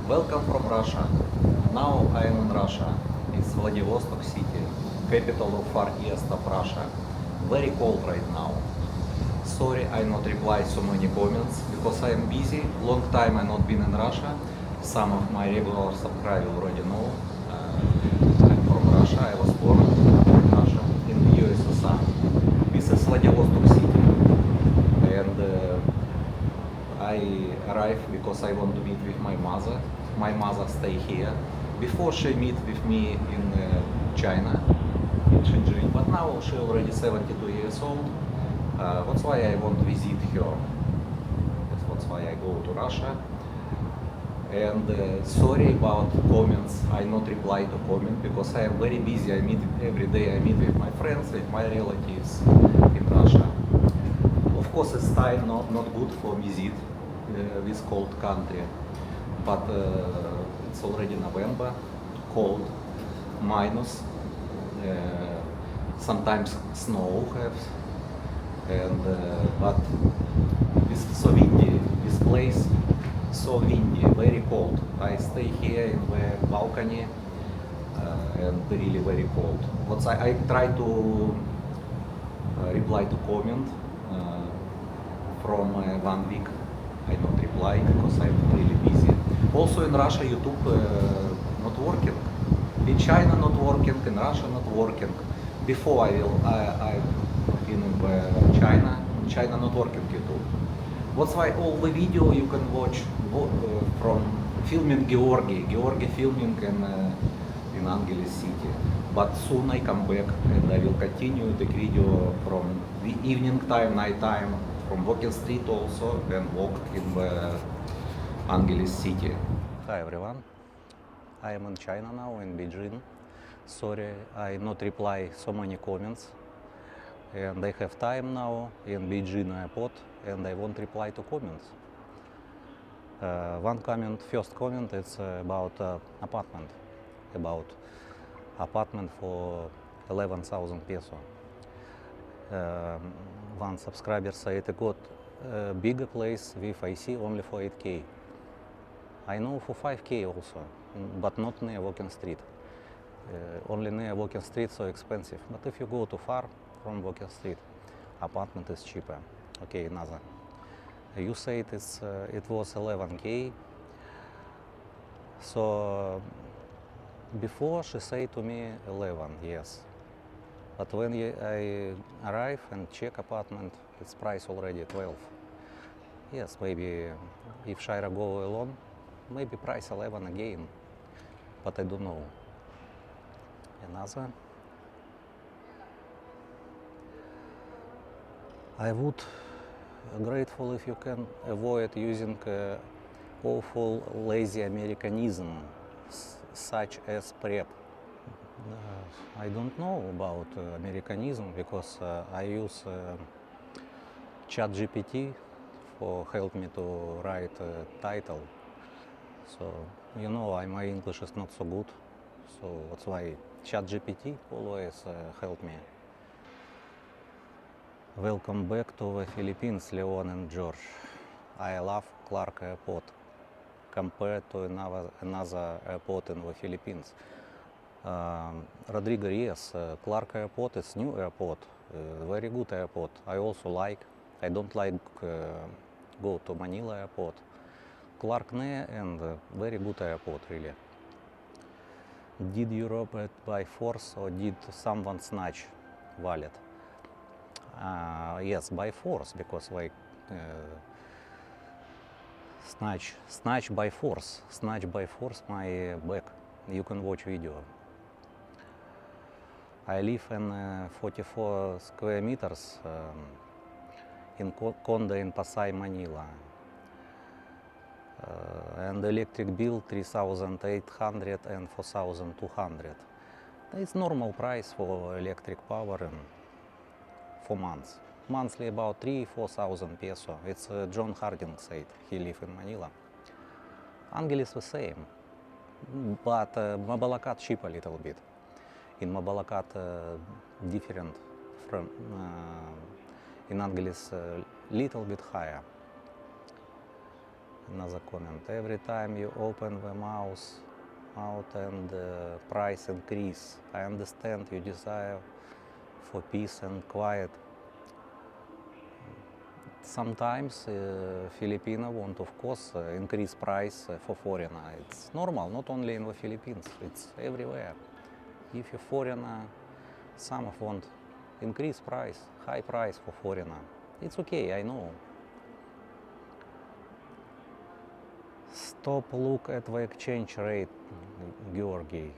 Welcome from Russia. Now I am in Russia. It's Vladivostok city, capital of Far East of Russia. Very cold right now. Sorry I not reply so many comments because I am busy. Long time I not been in Russia. Some of my regular subscribers already know. I'm from Russia. I was born in Russia, in the USSR. This is Vladivostok city. And I arrived because I want to meet with my mother. My mother stay here. Before she meet with me in China, in Shenzhen, but now she already 72 years old. That's why I want to visit her. That's why I go to Russia. And sorry about comments. I not reply to comment because I am very busy. I meet every day. I meet with my friends, with my relatives in Russia. Of course, it's time not good for visit this cold country, but it's already November, cold, minus, sometimes snow have, and but this so windy, this place so windy, very cold. I stay here in the balcony and really very cold. What I try to reply to comment from 1 week. I not reply because I'm really busy. Also in Russia, YouTube not working. In China not working. In Russia not working. Before I been in China. In China not working YouTube. That's why all the video you can watch from filming Georgi filming in Angeles City. But soon I come back and I will continue the video from the evening time, night time, from walking street also and walk in the Angeles City. Hi everyone, I am in China now, in Beijing. Sorry, I not reply so many comments. And I have time now in Beijing airport and I won't reply to comments. One comment, first comment, it's about apartment. Apartment for 11,000 peso. One subscriber said I got a bigger place with IC only for 8K. I know for 5K also, but not near Walking Street. Only near Walking Street so expensive. But if you go too far from Walking Street, apartment is cheaper. Okay, another. You said it was 11K. So before she said to me 11, yes. But when I arrive and check apartment, its price already 12. Yes, maybe if Shaira go alone, maybe price 11 again, but I don't know. Another. I would grateful if you can avoid using awful lazy Americanism such as prep. I don't know about Americanism because I use ChatGPT for help me to write a title. So you know my English is not so good, so that's why ChatGPT always help me. Welcome back to the Philippines, Leon and George. I love Clark Airport compared to another airport in the Philippines. Rodrigo, yes, Clark Airport is new airport, very good airport. I also like. I don't like go to Manila Airport. Clark near and very good airport, really. Did you rob it by force or did someone snatch wallet? Yes, by force, because like snatch by force my bag. You can watch video. I live in 44 square meters in condo in Pasay, Manila. And electric bill 3,800 and 4,200. It's normal price for electric power and for months. Monthly about 3,000–4,000 peso. It's John Harding said, he live in Manila. Angeles the same, but Mabalacat cheap a little bit. In Mabalacat different from in Angeles little bit higher. Another comment. Every time you open the mouse out and price increase. I understand your desire for peace and quiet. Sometimes Filipino want, of course, increase price for foreigner. It's normal, not only in the Philippines, it's everywhere. If you're foreigner, some of want increase price, high price for foreigner. It's okay, I know. Stop, look at the exchange rate, Georgi.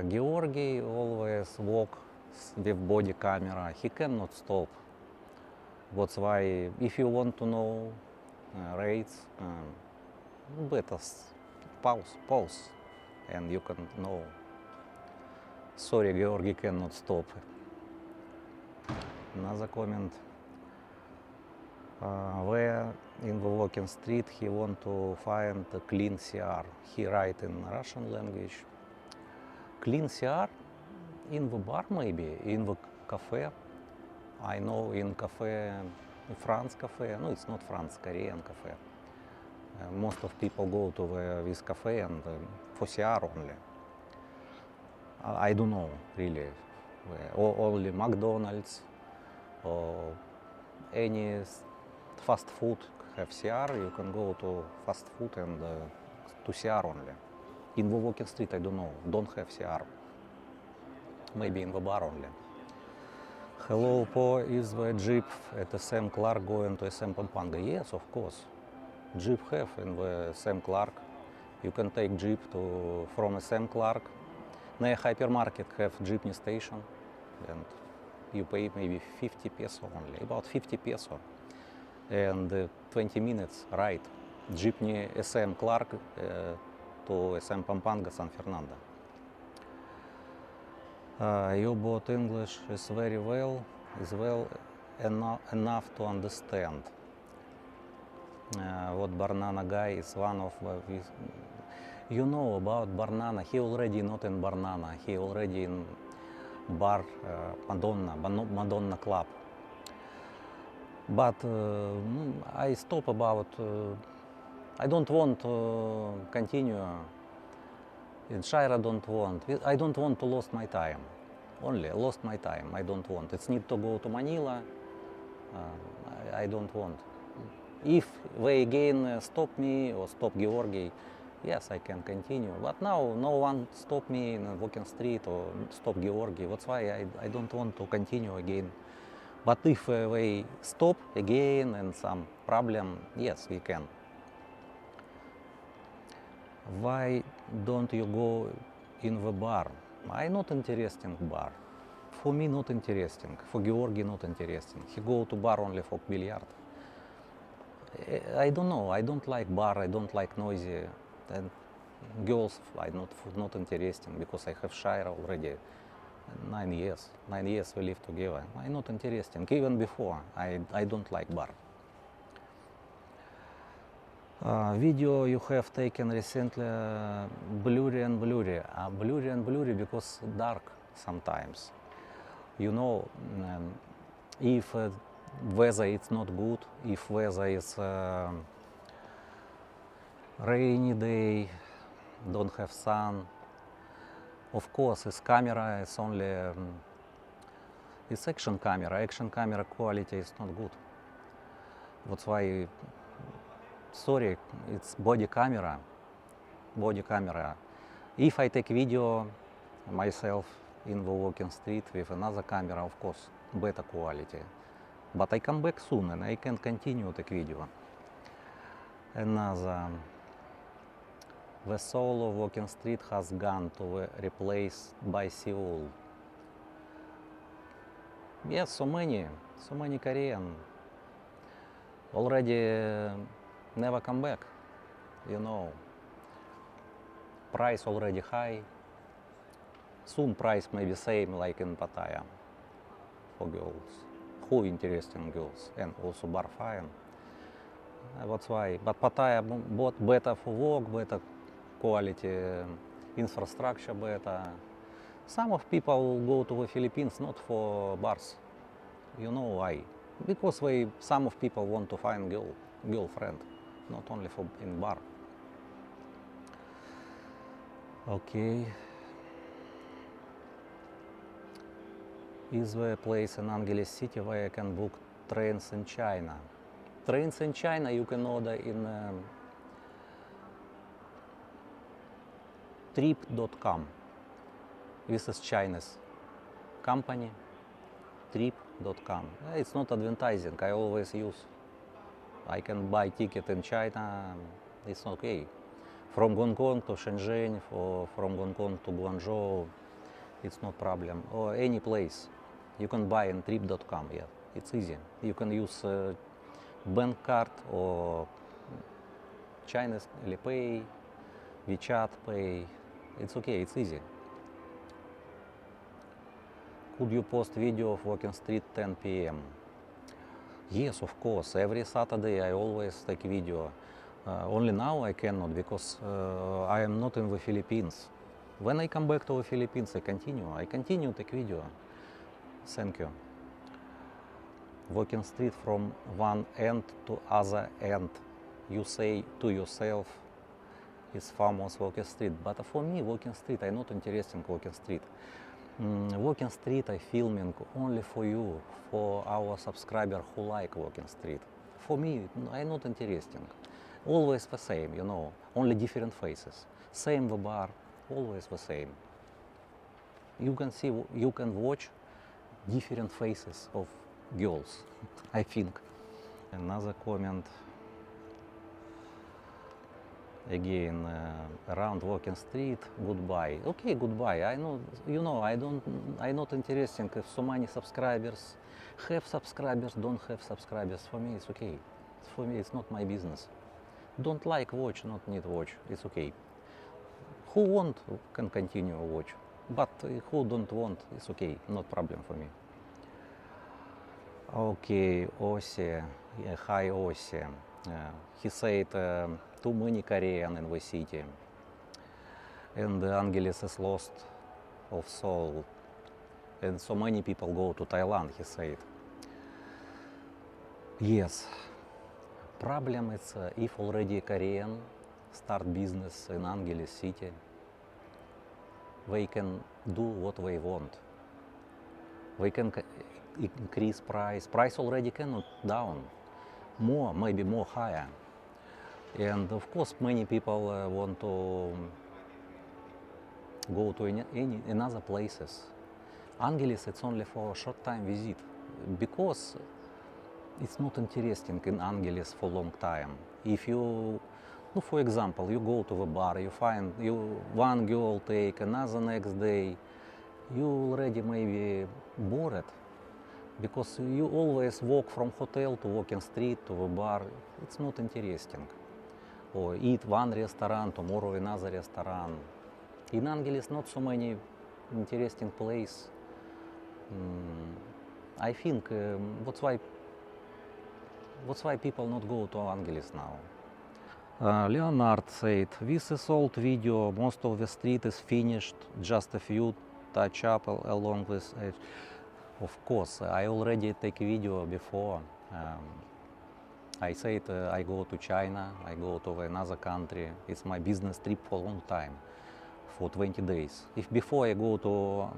Georgi always walk with body camera. He cannot stop. That's why, if you want to know rates, better pause, and you can know. Sorry, Georgi cannot stop. Another comment. Where in the walking street he want to find a clean CR. He write in Russian language. Clean CR in the bar, maybe in the cafe. I know in cafe, France cafe. No, it's not France, Korean cafe. Most of people go to this cafe and for CR only. I don't know really. Or only McDonald's or any fast food have CR. You can go to fast food and to CR only. In the walking street, I don't know, don't have CR. Maybe in the bar only. Hello, Po, is the Jeep at SM Clark going to SM Pampanga? Yes, of course. Jeep have in the SM Clark. You can take Jeep from SM Clark. Near hypermarket have Jeepney station, and you pay maybe 50 peso only, about 50 peso. And 20 minutes ride. Jeepney SM Clark to SM Pampanga, San Fernando. Your boat English is very well, enough to understand. What Barnana guy is one of his. You know about Barnana, he already not in Barnana, he already in bar Madonna Club. But I stop about, I don't want to continue. In Shira don't want, I don't want to lose my time. Only lost my time, I don't want. It's need to go to Manila, I don't want. If they again stop me or stop Georgi, yes, I can continue. But now no one stop me in a walking street or stop Georgi. That's why I don't want to continue again. But if they stop again and some problem, yes, we can. Why don't you go in the bar? I not interesting bar. For me not interesting. For Georgi not interesting. He go to bar only for billiard. I don't know. I don't like bar. I don't like noisy. And girls I not interesting because I have Shira already 9 years. 9 years we live together. I not interesting. Even before I don't like bar. Video you have taken recently, blurry and blurry. Blurry and blurry because dark sometimes. You know, if weather is not good, if weather is rainy day, don't have sun. Of course, this camera is only it's action camera. Action camera quality is not good. That's why. Sorry, it's body camera. Body camera. If I take video myself in the walking street with another camera, of course, better quality. But I come back soon and I can continue take video. Another. The soul of walking street has gone to be replaced by Seoul. Yes, so many Korean already never come back, you know. Price already high. Soon price may be same like in Pattaya for girls. Who interesting girls and also bar fine. That's why. But Pattaya both better for work, better quality infrastructure, better. Some of people go to the Philippines not for bars. You know why? Because some of people want to find girlfriend. not only for in bar. Okay. Is there a place in Angeles City where I can book trains in China? Trains in China you can order in trip.com. This is China's company, trip.com. It's not advertising, I always use. I can buy ticket in China, it's okay. From Hong Kong to Shenzhen, or from Hong Kong to Guangzhou, it's no problem. Or any place, you can buy in trip.com, yeah, it's easy. You can use bank card or China's Alipay, WeChat Pay, it's okay, it's easy. Could you post video of walking street 10 p.m.? Yes, of course. Every Saturday I always take video. Only now I cannot because I am not in the Philippines. When I come back to the Philippines, I continue take video. Thank you. Walking street from one end to other end. You say to yourself, it's famous walking street. But for me, walking street, I'm not interested in walking street. Walking street I filming only for you, for our subscriber who like walking street. For me, I'm not interesting. Always the same, you know, only different faces. Same the bar, always the same. You can see, you can watch different faces of girls, I think. Another comment. Again, around walking street, goodbye. Okay, goodbye. I know, you know, I'm not interested if so many subscribers, have subscribers, don't have subscribers. For me, it's okay. For me, it's not my business. Don't like watch, not need watch. It's okay. Who want can continue watch, but who don't want, it's okay. Not problem for me. Okay, Osi, hi Osi. He said too many Korean in the city, and Angeles is lost of soul, and so many people go to Thailand. He said. Yes, problem is if already Korean start business in Angeles city, they can do what they want. They can increase price. Price already cannot down. More, maybe more higher. And of course, many people want to go to in other places. Angeles, it's only for a short time visit because it's not interesting in Angeles for a long time. If you, for example, you go to the bar, you find one girl take another next day, you already maybe bored. Because you always walk from hotel to walking street to the bar, it's not interesting. Or eat one restaurant, tomorrow another restaurant. In Angeles not so many interesting place. I think that's why people not go to Angeles now. Leonard said, this is old video, most of the street is finished, just a few touch up along this edge. Of course, I already take video before. I said I go to China, I go to another country. It's my business trip for a long time, for 20 days. If before I go to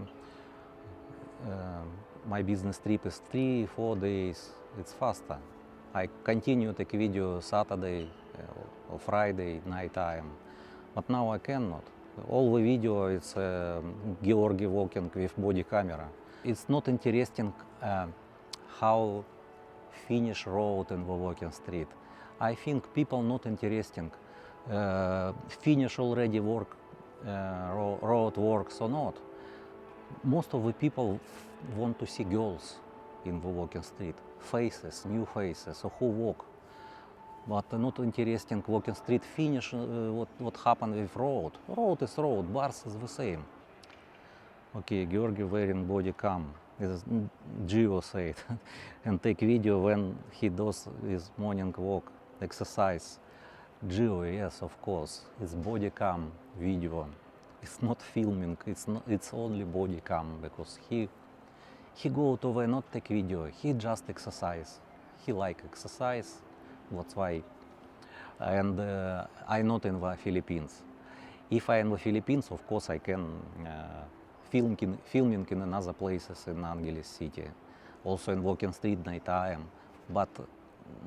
my business trip is 3-4 days, it's faster. I continue take video Saturday or Friday night time, but now I cannot. All the video is Georgi walking with body camera. It's not interesting how finish road in the walking street. I think people not interesting finish already work, road works or not. Most of the people want to see girls in the walking street, faces, new faces, so who walk. But not interesting walking street finish what happened with road. Road is road, bars is the same. Okay, Georgi wearing body cam, as Gio said, and take video when he does his morning walk, exercise. Gio, yes, of course, it's body cam video. It's not filming, it's only body cam, because he go to the not take video, he just exercise. He like exercise, that's why. and I'm not in the Philippines. If I'm in the Philippines, of course, I can filming in another places in Angeles City, also in Walking Street nighttime. But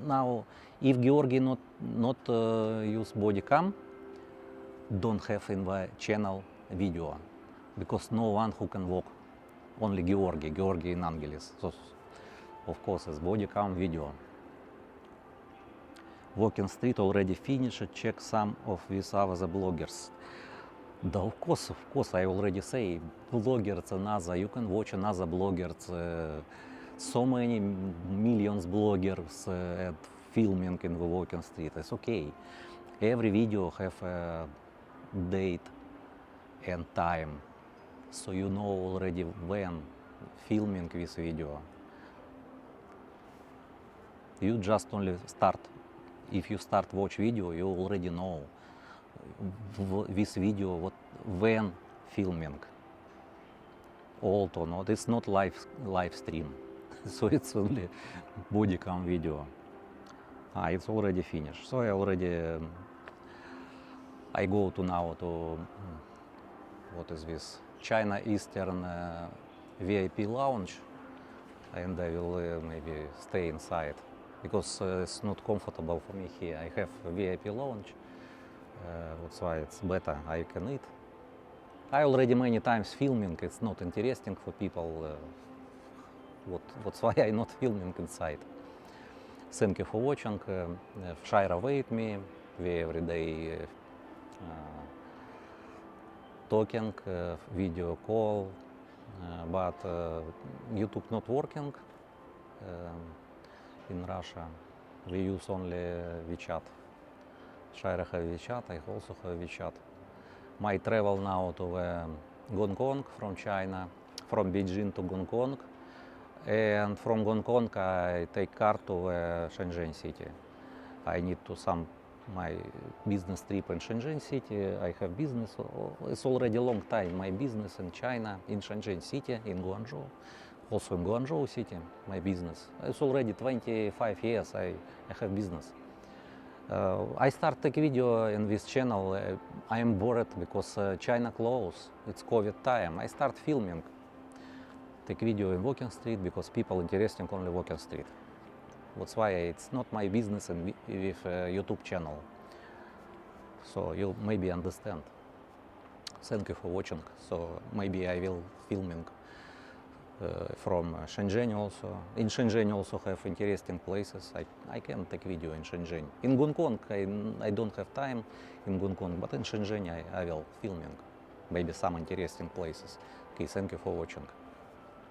now, if Georgi not use body cam, don't have in the channel video, because no one who can walk, only Georgi in Angeles. So, of course, it's body cam video. Walking Street already finished. Check some of these other bloggers. Да, of course, I already say, bloggers another, you can watch another bloggers, so many millions bloggers filming in the Walking Street, it's okay. Every video have a date and time, so you know already when filming this video. You just only start, if you start watch video, you already know this video when filming. Also, not it's not live stream, so it's only body cam video. It's already finished. So I go to now to what is this China Eastern VIP lounge, and I will maybe stay inside because it's not comfortable for me here. I have a VIP lounge. That's why it's better. I can eat. I already many times filming. It's not interesting for people. That's why I'm not filming inside. Thank you for watching. Share with me. We every day talking, video call, but YouTube not working in Russia. We use only WeChat. Shire have WeChat, I also have WeChat. My travel now to Hong Kong from China, from Beijing to Hong Kong, and from Hong Kong I take car to Shenzhen city. I need to some my business trip in Shenzhen city. I have business. It's already a long time. My business in China, in Shenzhen city, in Guangzhou, also in Guangzhou city. My business. It's already 25 years. I have business. I start take video in this channel. I am bored because China closed. It's COVID time. I start filming. Take video in Walking Street because people interesting only Walking Street. That's why it's not my business and with YouTube channel. So you maybe understand. Thank you for watching. So maybe I will filming from Shenzhen also. In Shenzhen also have interesting places. I can take video in Shenzhen. In Hong Kong I don't have time in Hong Kong, but in Shenzhen I will filming maybe some interesting places. Okay, thank you for watching.